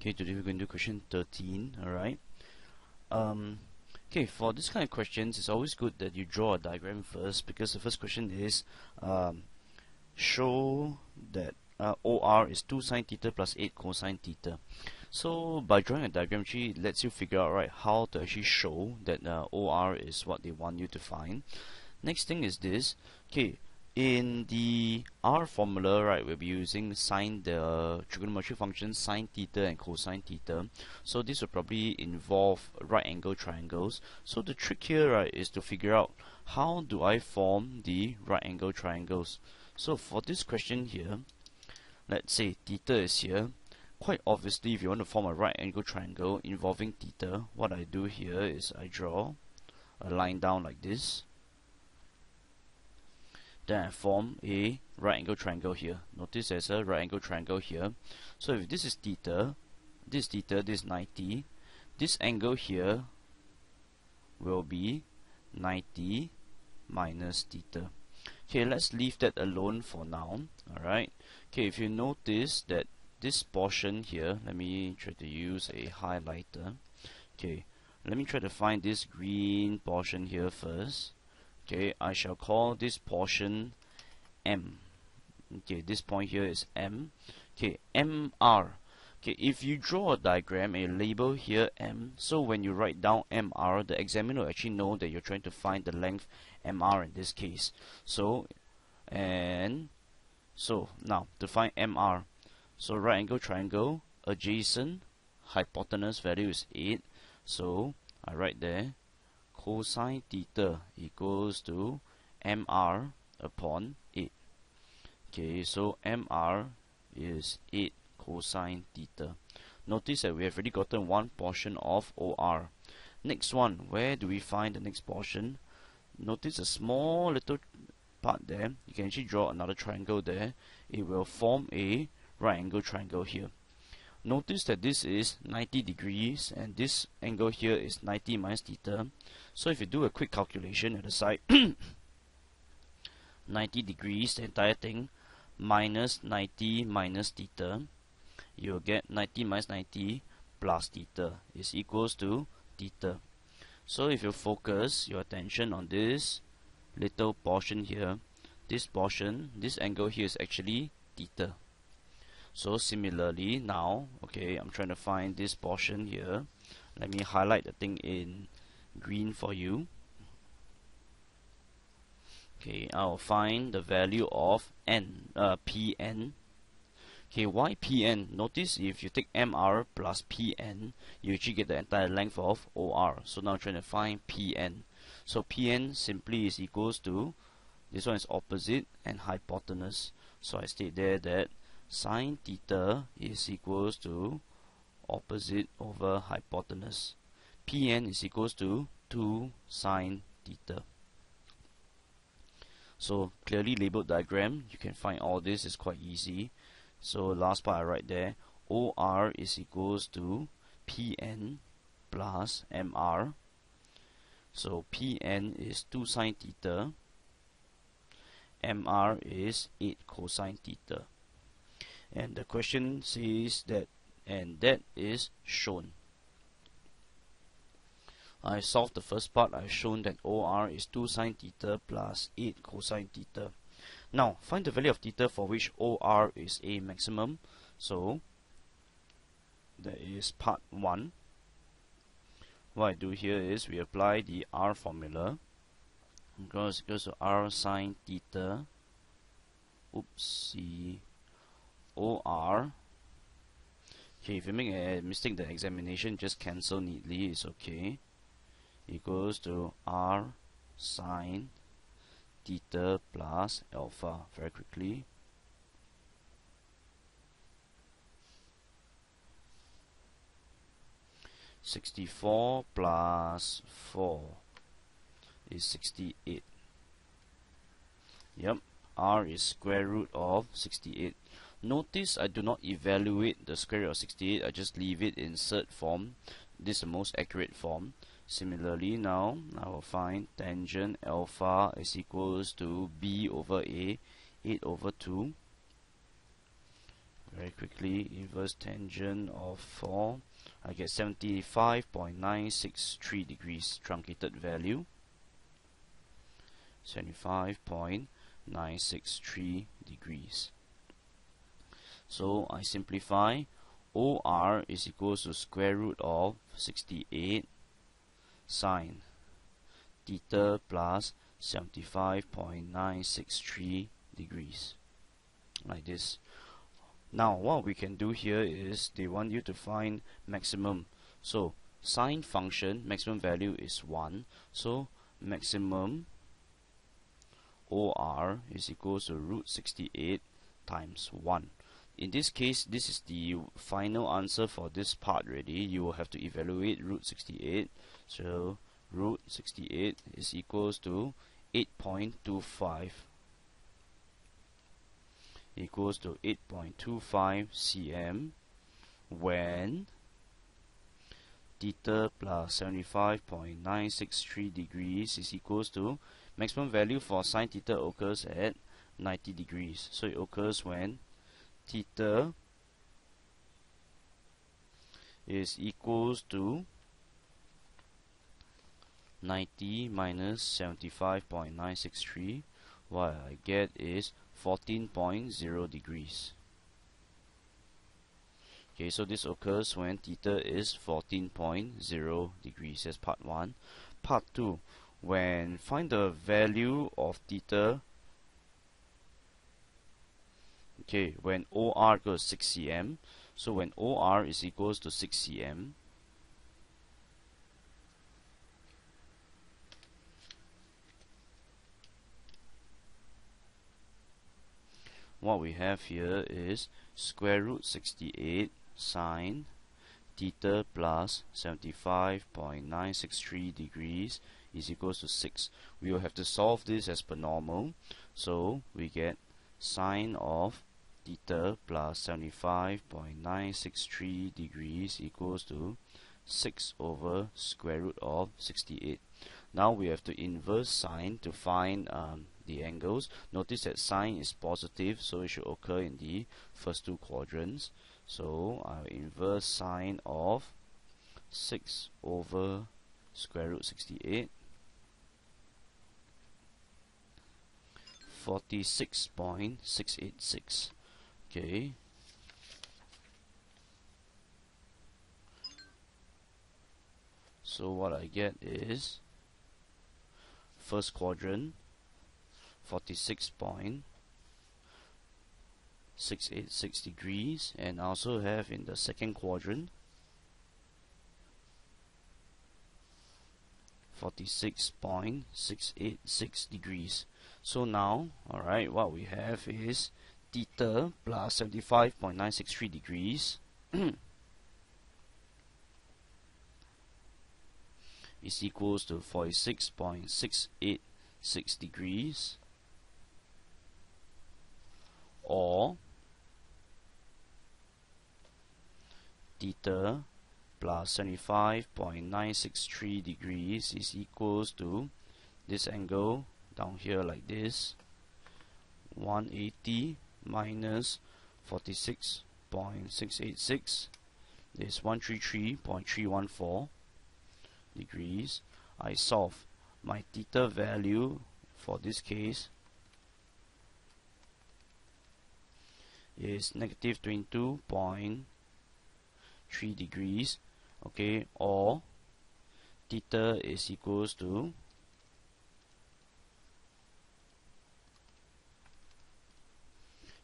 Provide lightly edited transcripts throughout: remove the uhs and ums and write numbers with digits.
Okay, today we're going to do question 13. Alright. Okay, for this kind of questions, it's always good that you draw a diagram first, because the first question is show that OR is 2 sine theta plus 8 cosine theta. So by drawing a diagram, actually it lets you figure out how to actually show that OR is what they want you to find. Next thing is this. Okay, in the R formula, we'll be using the trigonometric functions sine theta and cosine theta. So this will probably involve right angle triangles. So the trick here, is to figure out how do I form the right angle triangles. So for this question here, let's say theta is here. Quite obviously, if you want to form a right angle triangle involving theta, what I do here is I draw a line down like this. Then I form a right angle triangle here. Notice there's a right angle triangle here. So if this is theta, this is 90. This angle here will be 90 minus theta. Okay, let's leave that alone for now. Alright. Okay, if you notice that this portion here, let me try to use a highlighter. Okay, let me try to find this green portion here first. Okay, I shall call this portion M. Okay, this point here is M. Okay, MR. Okay, if you draw a diagram and you label here M, so when you write down MR, the examiner will actually know that you're trying to find the length MR in this case. So now to find MR, so right angle triangle, adjacent, hypotenuse value is 8. So I write there cosine theta equals to MR upon 8. Okay, so MR is 8 cosine theta. Notice that we have already gotten one portion of OR. Next one, where do we find the next portion? Notice a small little part there. You can actually draw another triangle there. It will form a right angle triangle here. Notice that this is 90 degrees and this angle here is 90 minus theta. So if you do a quick calculation at the side, 90 degrees, the entire thing, minus 90 minus theta, you'll get 90 minus 90 plus theta is equals to theta. So if you focus your attention on this little portion here, this portion, this angle here is actually theta. So similarly now, okay, I'm trying to find this portion here. Let me highlight the thing in green for you. Okay, I'll find the value of Pn. Okay, why Pn? Notice if you take Mr plus Pn, you actually get the entire length of OR. So now I'm trying to find Pn. So Pn simply is equals to, this one is opposite and hypotenuse. So I state there that sine theta is equals to opposite over hypotenuse. Pn is equals to 2 sine theta. So clearly labeled diagram, you can find all this is quite easy. So last part I write there, OR is equals to Pn plus Mr. So Pn is 2 sine theta, Mr is 8 cosine theta. And the question says that, and that is shown. I solved the first part. I've shown that OR is 2 sine theta plus 8 cosine theta. Now find the value of theta for which OR is a maximum. So that is part 1. What I do here is we apply the R formula. Because it goes to R sine theta, OR. Okay, if you make a mistake the examination, just cancel neatly, it's okay. Equals to R sine theta plus alpha. Very quickly, (64 plus 4 is 68). Yep, R is square root of 68. Notice I do not evaluate the square root of 68, I just leave it in insert form. This is the most accurate form. Similarly now, I will find tangent alpha is equals to B over A, 8 over 2. very quickly, inverse tangent of 4, I get 75.963 degrees, truncated value 75.963 degrees. So I simplify, OR is equals to square root of 68 sine theta plus 75.963 degrees, like this. Now what we can do here is they want you to find maximum. So sine function maximum value is 1, so maximum OR is equals to root 68 times 1. In this case, this is the final answer for this part already. You will have to evaluate root 68. So root 68 is equals to 8.25 equals to 8.25 cm when theta plus 75.963 degrees is equals to maximum value for sine theta occurs at 90 degrees. So it occurs when theta is equals to 90 minus 75.963. What I get is 14.0 degrees. Okay, so this occurs when theta is 14.0 degrees. That's part 1. Part 2, when find the value of theta, okay, when OR equals 6 cm. So when OR is equals to 6 cm, what we have here is square root 68 sine theta plus 75.963 degrees is equals to 6. We will have to solve this as per normal. So we get sine of theta plus 75.963 degrees equals to 6 over square root of 68. Now we have to inverse sine to find the angles. Notice that sine is positive, so it should occur in the first two quadrants. So I'll inverse sine of 6 over square root 68, 46.686. Okay. So what I get is first quadrant 46.686 degrees, and I also have in the second quadrant 46.686 degrees. So now, alright, what we have is theta plus 75.963 degrees is equals to 46.686 degrees, or theta plus 75.963 degrees is equals to this angle down here like this, 180 minus 46.686 is 133.314 degrees. I solve. My theta value for this case is negative 22.3 degrees, okay, or theta is equals to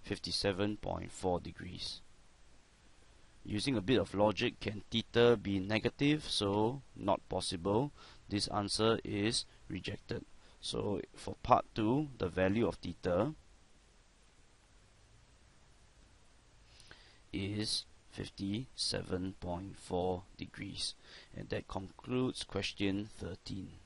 (57.4 degrees). Using a bit of logic, can theta be negative? So not possible. This answer is rejected. So for part 2, the value of theta is 57.4 degrees. And that concludes question 13.